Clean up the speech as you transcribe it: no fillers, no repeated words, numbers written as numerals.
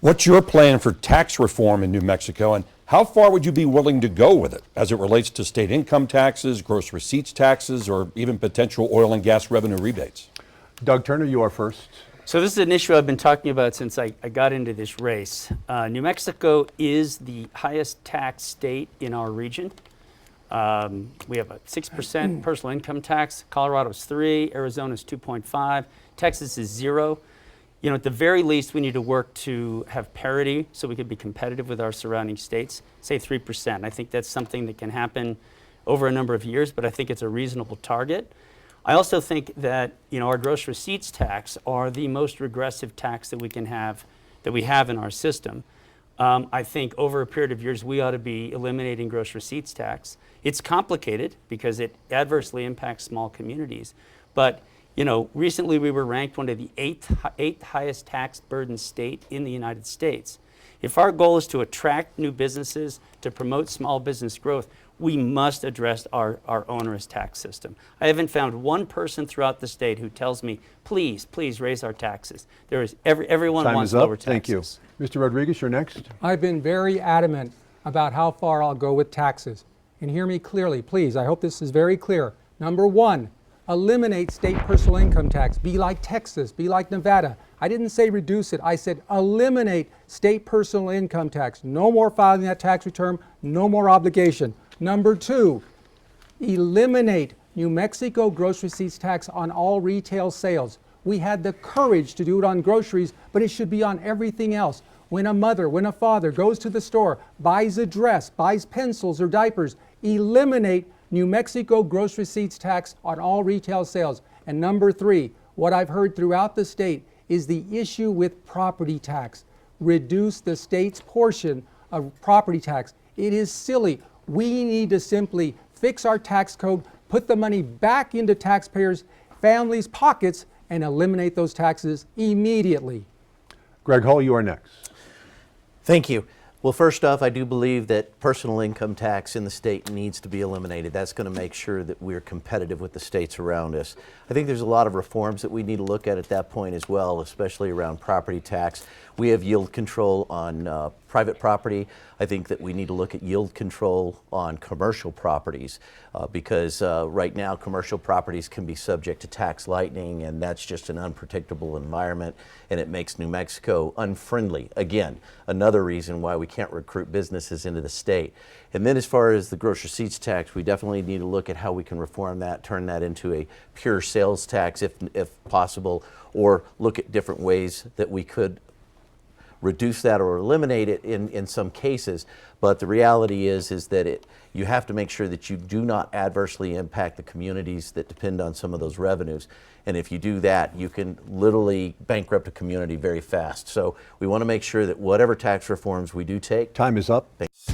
What's your plan for tax reform in New Mexico, and how far would you be willing to go with it as it relates to state income taxes, gross receipts taxes, or even potential oil and gas revenue rebates? Doug Turner, you are first. So this is an issue I've been talking about since I got into this race. New Mexico is the highest tax state in our region. We have a 6% personal income tax. Colorado's 3%, Arizona's 2.5%, Texas is 0%. You know, at the very least, we need to work to have parity so we can be competitive with our surrounding states, say 3%. I think that's something that can happen over a number of years, but I think it's a reasonable target. I also think that, you know, our gross receipts tax are the most regressive tax that we have in our system. I think over a period of years, we ought to be eliminating gross receipts tax. It's complicated because it adversely impacts small communities, but you know, recently we were ranked one of the eighth highest tax burden state in the United States. If our goal is to attract new businesses, to promote small business growth, we must address our onerous tax system. I haven't found one person throughout the state who tells me, please raise our taxes. There is everyone Time wants is up. lower taxes. Thank you. Mr. Rodriguez, you're next. I've been very adamant about how far I'll go with taxes. And hear me clearly, please. I hope this is very clear. Number one, eliminate state personal income tax. Be like Texas, be like Nevada. I didn't say reduce it. I said eliminate state personal income tax. No more filing that tax return, no more obligation. Number two, eliminate New Mexico gross receipts tax on all retail sales. We had the courage to do it on groceries, but it should be on everything else. When a mother, when a father goes to the store, buys a dress, buys pencils or diapers, eliminate New Mexico gross receipts tax on all retail sales. And number three, what I've heard throughout the state is the issue with property tax. Reduce the state's portion of property tax. It is silly. We need to simply fix our tax code, put the money back into taxpayers' families' pockets, and eliminate those taxes immediately. Greg Hull, you are next. Thank you. Well, first off, I do believe that personal income tax in the state needs to be eliminated. That's going to make sure that we're competitive with the states around us. I think there's a lot of reforms that we need to look at that point as well, especially around property tax. We have yield control on private property. I think that we need to look at yield control on commercial properties because right now commercial properties can be subject to tax lightning, and that's just an unpredictable environment, and it makes New Mexico unfriendly. Again, another reason why we can't recruit businesses into the state. And then as far as the gross receipts tax, we definitely need to look at how we can reform that, turn that into a pure sales tax if possible, or look at different ways that we could reduce that or eliminate it in some cases. But the reality is that you have to make sure that you do not adversely impact the communities that depend on some of those revenues. And if you do that, you can literally bankrupt a community very fast. So we want to make sure that whatever tax reforms we do take. Time is up. Thank you.